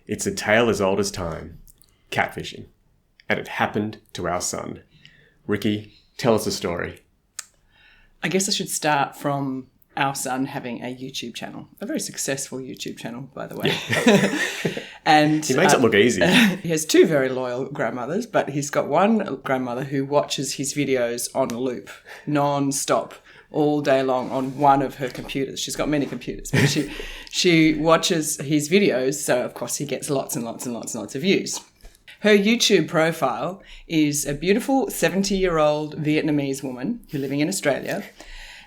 It's a tale as old as time. Catfishing. And it happened to our son. Riki, tell us a story. I guess I should start from our son having a YouTube channel. A very successful YouTube channel, by the way. And he makes it look easy. He has two very loyal grandmothers, but he's got one grandmother who watches his videos on loop, non-stop, all day long on one of her computers. She's got many computers, but she watches his videos, so of course he gets lots and lots and lots and lots of views. Her YouTube profile is a beautiful 70-year-old Vietnamese woman who's living in Australia,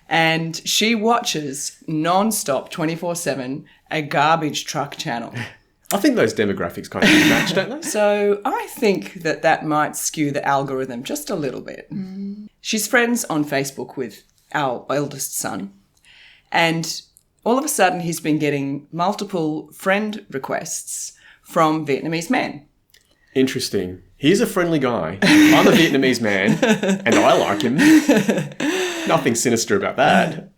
and she watches non-stop, 24/7, a garbage truck channel. I think those demographics kind of match, don't they? So I think that might skew the algorithm just a little bit. She's friends on Facebook with our eldest son, and all of a sudden he's been getting multiple friend requests from Vietnamese men. Interesting. He's a friendly guy. I'm a Vietnamese man, and I like him. Nothing sinister about that.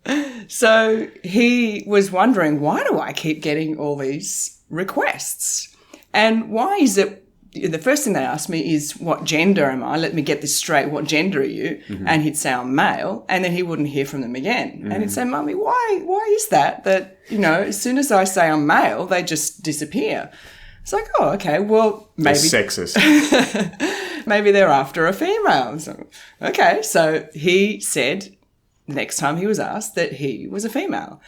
So he was wondering, why do I keep getting all these requests? And why is it, the first thing they asked me is, what gender am I? Let me get this straight. What gender are you? And he'd say, I'm male. And then he wouldn't hear from them again. And he'd say, Mummy, why is that? That, as soon as I say I'm male, they just disappear. It's like, oh, okay, well, maybe... They're sexist. Maybe they're after a female. So, okay, so he said, next time he was asked, that he was a female.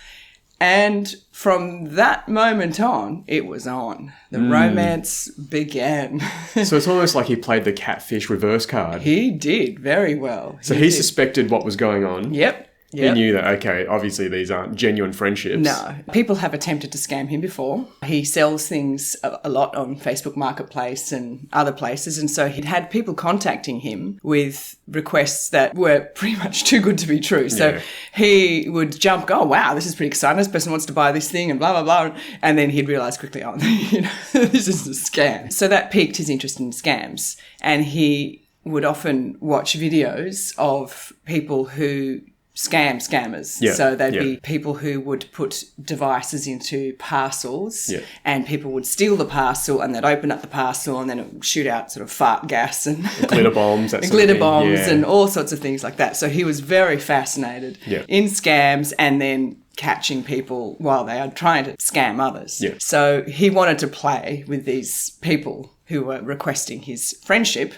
And from that moment on, it was on. The romance began. So it's almost like he played the catfish reverse card. He did very well. So he suspected what was going on. Yep. He knew that, okay, obviously these aren't genuine friendships. No. People have attempted to scam him before. He sells things a lot on Facebook Marketplace and other places. And so he'd had people contacting him with requests that were pretty much too good to be true. So he would jump, oh, wow, this is pretty exciting. This person wants to buy this thing and blah, blah, blah. And then he'd realise quickly, oh, this is a scam. So that piqued his interest in scams. And he would often watch videos of people who scammers. Yeah, so they'd be people who would put devices into parcels and people would steal the parcel and they'd open up the parcel and then it would shoot out sort of fart gas and glitter bombs, and all sorts of things like that. So he was very fascinated in scams and then catching people while they are trying to scam others. Yeah. So he wanted to play with these people who were requesting his friendship.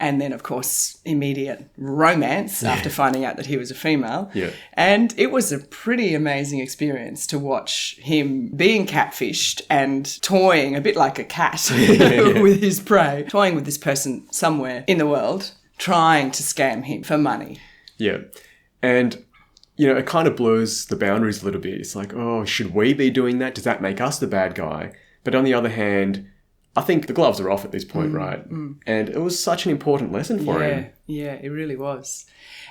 And then, of course, immediate romance after finding out that he was a female. Yeah. And it was a pretty amazing experience to watch him being catfished and toying a bit like a cat with his prey, toying with this person somewhere in the world, trying to scam him for money. Yeah. And, it kind of blurs the boundaries a little bit. It's like, oh, should we be doing that? Does that make us the bad guy? But on the other hand, I think the gloves are off at this point, right? And it was such an important lesson for him. Yeah, it really was.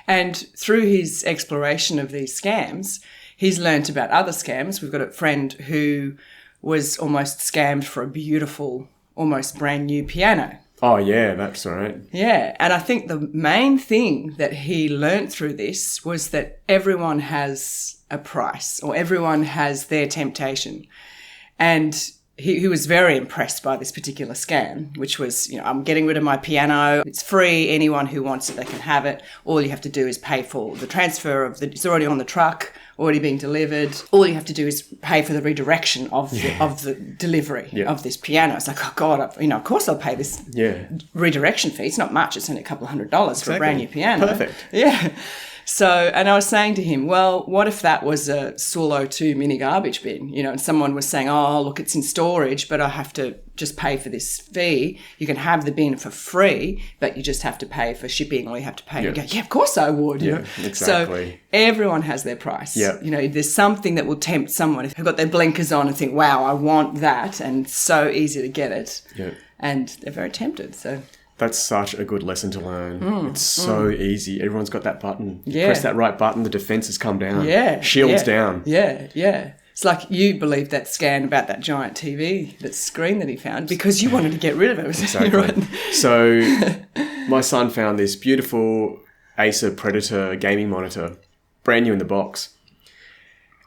And through his exploration of these scams, he's learnt about other scams. We've got a friend who was almost scammed for a beautiful, almost brand new piano. Oh, yeah, that's right. Yeah, and I think the main thing that he learnt through this was that everyone has a price or everyone has their temptation. And he was very impressed by this particular scam, which was, I'm getting rid of my piano. It's free. Anyone who wants it, they can have it. All you have to do is pay for the transfer it's already on the truck, already being delivered. All you have to do is pay for the redirection of the delivery of this piano. It's like, oh God, of course I'll pay this redirection fee. It's not much. It's only a couple $100 for a brand new piano. Perfect. Yeah. So, and I was saying to him, well, what if that was a Solo 2 mini garbage bin, and someone was saying, oh, look, it's in storage, but I have to just pay for this fee. You can have the bin for free, but you just have to pay for shipping or you have to pay. You go, yeah, of course I would. Exactly. So everyone has their price. Yeah. There's something that will tempt someone who've got their blinkers on and think, wow, I want that. And it's so easy to get it. Yeah. And they're very tempted. So that's such a good lesson to learn. It's so easy. Everyone's got that button. You Yeah. press that right button, the defences come down. Yeah. Shields down. Yeah, yeah. It's like you believed that scam about that giant TV, that screen that he found, because you wanted to get rid of it. Exactly. Right? So my son found this beautiful Acer Predator gaming monitor, brand new in the box.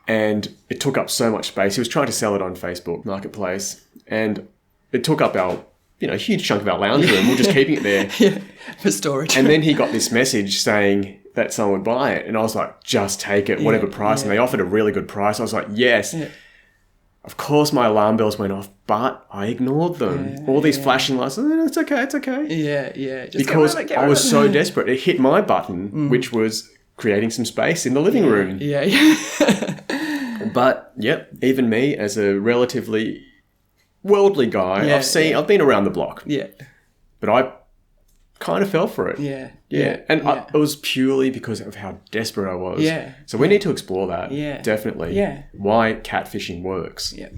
And it took up so much space. He was trying to sell it on Facebook Marketplace. And it took up our, huge chunk of our lounge room. We're just keeping it there. Yeah, for storage. And then he got this message saying that someone would buy it. And I was like, just take it, whatever price. And they offered a really good price. I was like, yes. Yeah. Of course my alarm bells went off, but I ignored them. All these flashing lights, it's okay. Yeah. Just because I was so desperate. It hit my button, which was creating some space in the living room. Yeah. But, even me as a relatively worldly guy, I've been around the block. Yeah. But I kind of fell for it. Yeah. And it was purely because of how desperate I was. Yeah. So we need to explore that. Yeah. Definitely. Yeah. Why catfishing works. Yeah.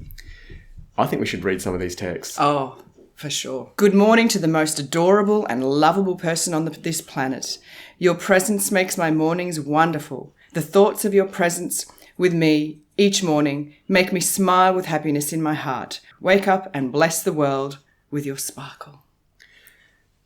I think we should read some of these texts. Oh, for sure. Good morning to the most adorable and lovable person on this planet. Your presence makes my mornings wonderful. The thoughts of your presence with me each morning make me smile with happiness in my heart. Wake up and bless the world with your sparkle.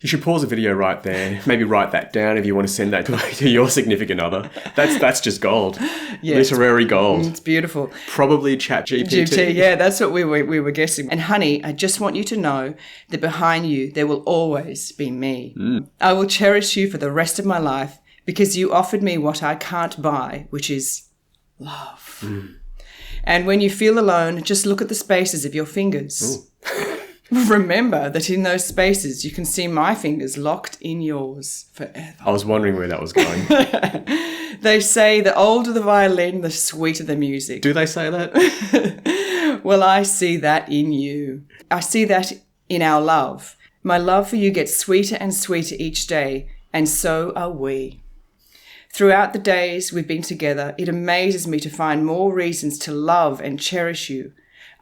You should pause the video right there. Maybe write that down if you want to send that to your significant other. That's just gold. Yeah, literary gold. It's beautiful. Probably ChatGPT. Yeah, that's what we were guessing. And honey, I just want you to know that behind you there will always be me. I will cherish you for the rest of my life because you offered me what I can't buy, which is love. And when you feel alone, just look at the spaces of your fingers. Remember that in those spaces, you can see my fingers locked in yours forever. I was wondering where that was going. They say the older the violin, the sweeter the music. Do they say that? Well, I see that in you. I see that in our love. My love for you gets sweeter and sweeter each day, and so are we. Throughout the days we've been together, it amazes me to find more reasons to love and cherish you.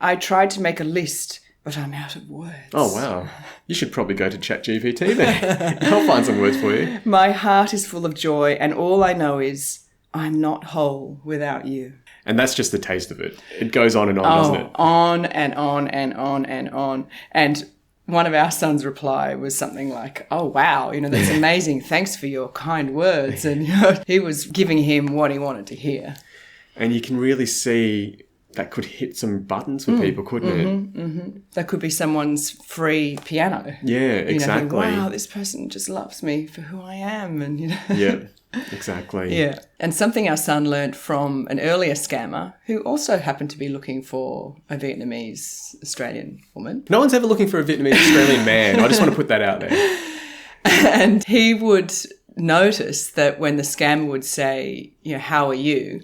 I tried to make a list, but I'm out of words. Oh, wow. You should probably go to ChatGPT then. I'll find some words for you. My heart is full of joy, and all I know is I'm not whole without you. And that's just the taste of it. It goes on and on, doesn't it? On and on and on and on. And one of our sons' reply was something like, oh, wow, that's amazing. Thanks for your kind words. And he was giving him what he wanted to hear. And you can really see that could hit some buttons for people, couldn't it? That could be someone's free piano. Yeah, exactly. Wow, this person just loves me for who I am. And Yeah, exactly. Yeah. And something our son learnt from an earlier scammer who also happened to be looking for a Vietnamese Australian woman. No one's ever looking for a Vietnamese Australian man. I just want to put that out there. And he would notice that when the scammer would say, how are you?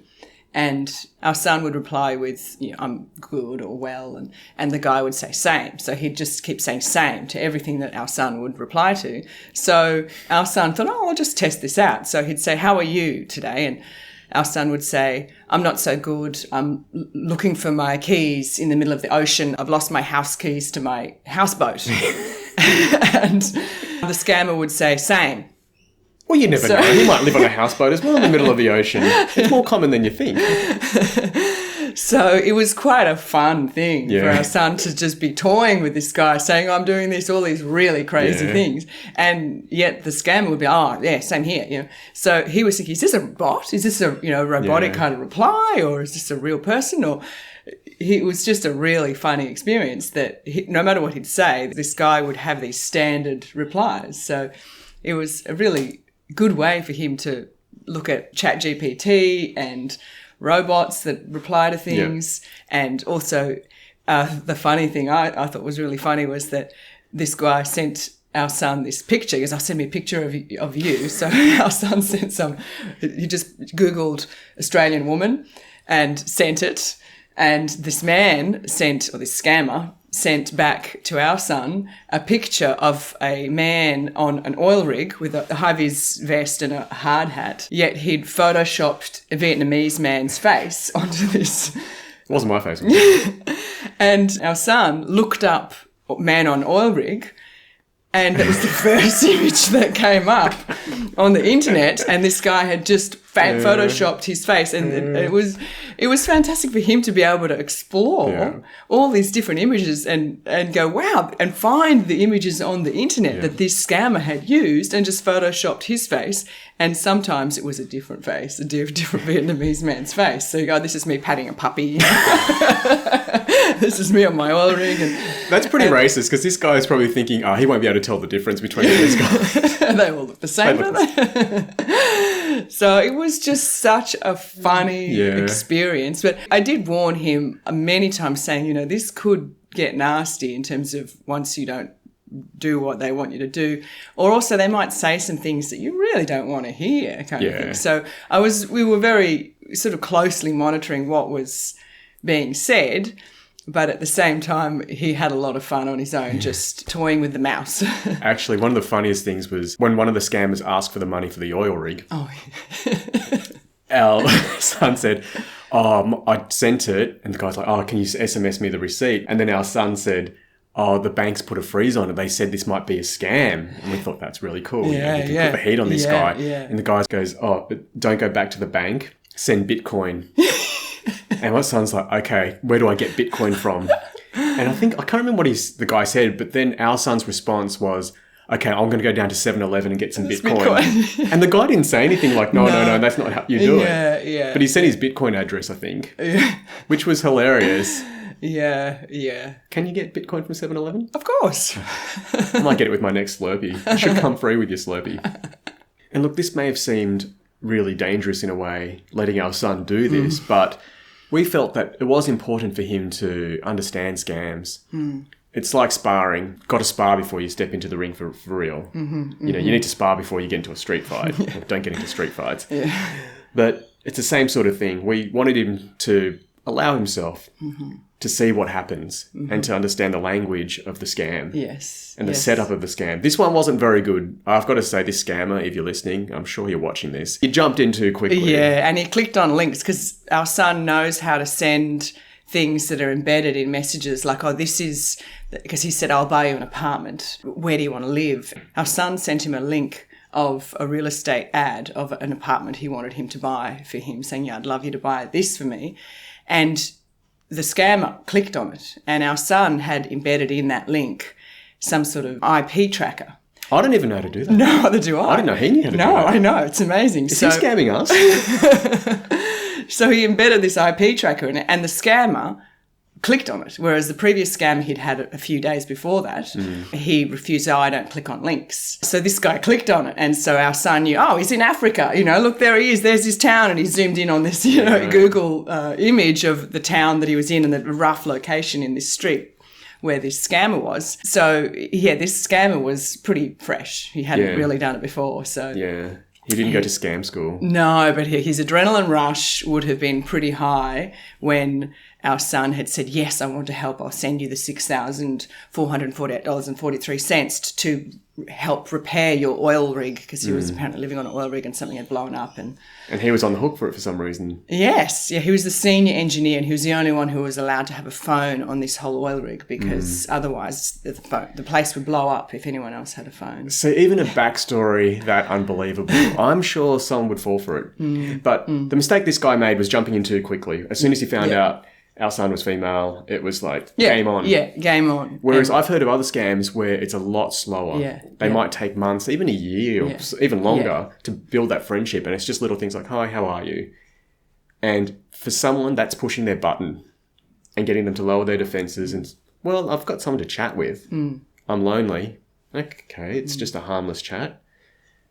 And our son would reply with, I'm good or well. And the guy would say same. So he'd just keep saying same to everything that our son would reply to. So our son thought, I'll just test this out. So he'd say, how are you today? And our son would say, I'm not so good. I'm looking for my keys in the middle of the ocean. I've lost my house keys to my houseboat. And the scammer would say same. Well, you never know. He might live on a houseboat as well in the middle of the ocean. It's more common than you think. So it was quite a fun thing for our son to just be toying with this guy, saying, I'm doing this, all these really crazy things. And yet the scammer would be, same here. So he was thinking, is this a bot? Is this a robotic kind of reply? Or is this a real person? Or it was just a really funny experience that no matter what he'd say, this guy would have these standard replies. So it was a really good way for him to look at ChatGPT and robots that reply to things. And also the funny thing I thought was really funny was that this guy sent our son this picture. He goes, send me a picture of you. So our son sent he just Googled Australian woman and sent it. And this scammer sent back to our son a picture of a man on an oil rig with a high-vis vest and a hard hat, yet he'd photoshopped a Vietnamese man's face onto this. It wasn't my face. And our son looked up man on oil rig, and that was the first image that came up on the internet, and this guy had just photoshopped his face, and it was fantastic for him to be able to explore all these different images and go, wow, and find the images on the internet that this scammer had used and just photoshopped his face. And sometimes it was a different face, a different Vietnamese man's face. So you go, this is me patting a puppy. This is me on my oil rig. That's pretty racist, because this guy is probably thinking, he won't be able to tell the difference between these guys. They all look the same, don't they? So it was just such a funny experience. But I did warn him many times saying, this could get nasty in terms of once you don't do what they want you to do, or also they might say some things that you really don't want to hear, kind of thing. So we were very sort of closely monitoring what was being said, but at the same time he had a lot of fun on his own, just toying with the mouse. Actually, one of the funniest things was when one of the scammers asked for the money for the oil rig. Our son said, I sent it, and the guy's like, can you SMS me the receipt? And then our son said, the bank's put a freeze on it. They said this might be a scam. And we thought that's really cool. You can put the heat on this guy. Yeah. And the guy goes, don't go back to the bank. Send Bitcoin. And my son's like, okay, where do I get Bitcoin from? And I can't remember what the guy said, but then our son's response was, okay, I'm going to go down to 7-Eleven and get some Bitcoin. And the guy didn't say anything like, no, that's not how you do it. Yeah. But he said his Bitcoin address, I think, which was hilarious. Yeah. Can you get Bitcoin from 7-Eleven? Of course. I might get it with my next Slurpee. You should come free with your Slurpee. And look, this may have seemed really dangerous in a way, letting our son do this, but we felt that it was important for him to understand scams. It's like sparring. Got to spar before you step into the ring for real. You need to spar before you get into a street fight. Don't get into street fights. But it's the same sort of thing. We wanted him to allow himself to see what happens and to understand the language of the scam. And the setup of the scam. This one wasn't very good. I've got to say, this scammer, if you're listening, I'm sure you're watching this, he jumped in too quickly. Yeah, and he clicked on links because our son knows how to send things that are embedded in messages like, this is, because he said, I'll buy you an apartment. Where do you want to live? Our son sent him a link of a real estate ad of an apartment he wanted him to buy for him, saying, I'd love you to buy this for me. And the scammer clicked on it, and our son had embedded in that link some sort of IP tracker. I don't even know how to do that. No, neither do I. I didn't know he knew how to do that. No, I know. It's amazing. Is he scamming us? So he embedded this IP tracker in it, and the scammer clicked on it, whereas the previous scam he'd had a few days before that, he refused, I don't click on links. So this guy clicked on it, and so our son knew, he's in Africa, look, there he is, there's his town, and he zoomed in on this, Google image of the town that he was in and the rough location in this street where this scammer was. So, this scammer was pretty fresh. He hadn't really done it before, so... Yeah. He didn't go to scam school. No, but his adrenaline rush would have been pretty high when our son had said, yes, I want to help. I'll send you the $6,448.43 to help repair your oil rig, because he was apparently living on an oil rig and something had blown up. And he was on the hook for it for some reason. Yes. Yeah, he was the senior engineer, and he was the only one who was allowed to have a phone on this whole oil rig, because otherwise the place would blow up if anyone else had a phone. So even a backstory that unbelievable, I'm sure someone would fall for it. But the mistake this guy made was jumping in too quickly. As soon as he found out our son was female, it was like, game on. Yeah, game on. Whereas I've heard of other scams where it's a lot slower. They might take months, even a year or even longer to build that friendship. And it's just little things like, hi, how are you? And for someone, that's pushing their button and getting them to lower their defenses. And, well, I've got someone to chat with. I'm lonely. Okay, it's just a harmless chat.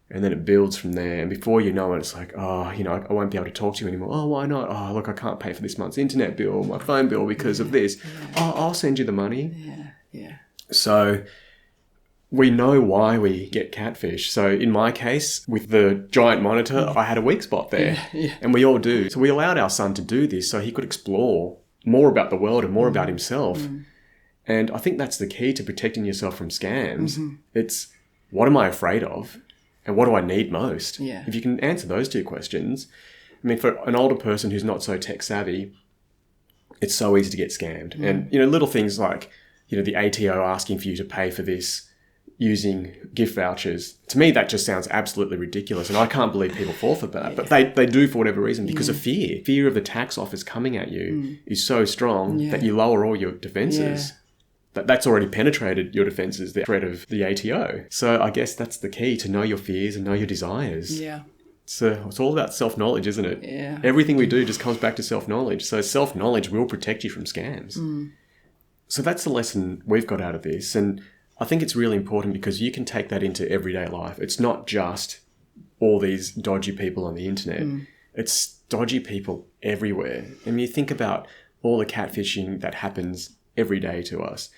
And then it builds from there. And before you know it, it's like, I won't be able to talk to you anymore. Oh, why not? Oh, look, I can't pay for this month's internet bill, my phone bill because of this. Oh, I'll send you the money. Yeah. So we know why we get catfish. So in my case, with the giant monitor, I had a weak spot there. And we all do. So we allowed our son to do this so he could explore more about the world and more about himself. And I think that's the key to protecting yourself from scams. It's, what am I afraid of? And what do I need most? If you can answer those two questions, I mean, for an older person who's not so tech savvy, it's so easy to get scammed. And, little things like, the ATO asking for you to pay for this using gift vouchers. To me, that just sounds absolutely ridiculous. And I can't believe people fall for that. But they do for whatever reason because of fear. Fear of the tax office coming at you is so strong that you lower all your defenses. That's already penetrated your defenses, the threat of the ATO. So I guess that's the key, to know your fears and know your desires. Yeah. So it's all about self-knowledge, isn't it? Yeah. Everything we do just comes back to self-knowledge. So self-knowledge will protect you from scams. So that's the lesson we've got out of this. And I think it's really important because you can take that into everyday life. It's not just all these dodgy people on the internet. It's dodgy people everywhere. I mean, you think about all the catfishing that happens every day to us.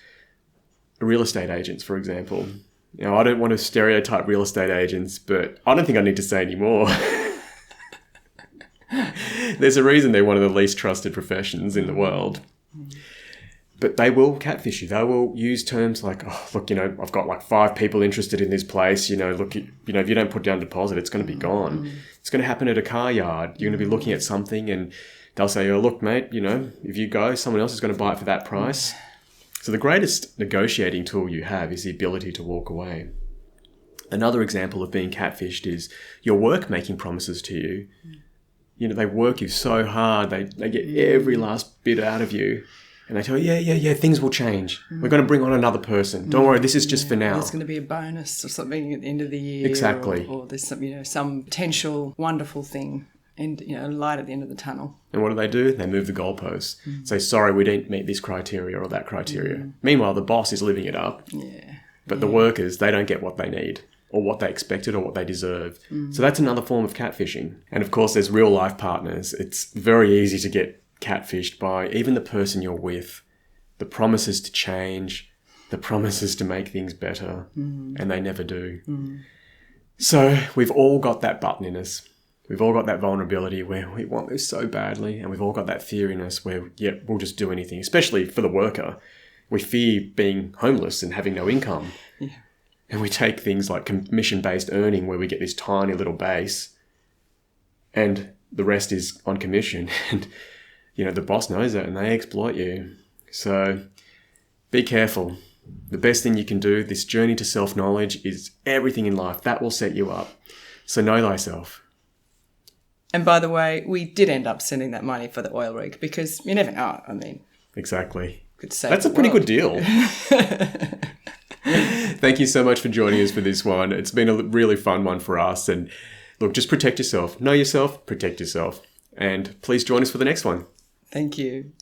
Real estate agents, for example. Now, I don't want to stereotype real estate agents, but I don't think I need to say any more. There's a reason they're one of the least trusted professions in the world. But they will catfish you. They will use terms like, oh, look, I've got like 5 people interested in this place. Look, if you don't put down a deposit, it's going to be gone. It's going to happen at a car yard. You're going to be looking at something and they'll say, oh, look, mate, if you go, someone else is going to buy it for that price. So the greatest negotiating tool you have is the ability to walk away. Another example of being catfished is your work making promises to you. They work you so hard. They get every last bit out of you. And they tell you, yeah, things will change. We're going to bring on another person. Don't worry, this is just for now. There's going to be a bonus or something at the end of the year. Exactly. Or there's some potential wonderful thing and, light at the end of the tunnel. And what do? They move the goalposts. Say, sorry, we didn't meet this criteria or that criteria. Meanwhile, the boss is living it up. Yeah. But the workers, they don't get what they need or what they expected or what they deserve. So that's another form of catfishing. And of course, there's real life partners. It's very easy to get catfished by even the person you're with. The promises to change, the promises to make things better, and they never do. So we've all got that button in us. We've all got that vulnerability where we want this so badly, and we've all got that fear in us where, we'll just do anything, especially for the worker. We fear being homeless and having no income. Yeah. And we take things like commission-based earning where we get this tiny little base and the rest is on commission. And, the boss knows that and they exploit you. So be careful. The best thing you can do, this journey to self-knowledge, is everything in life. That will set you up. So know thyself. And by the way, we did end up sending that money for the oil rig because you never know. I mean, exactly. Could save That's a the pretty world. good deal. Thank you so much for joining us for this one. It's been a really fun one for us. And look, just protect yourself. Know yourself, protect yourself. And please join us for the next one. Thank you.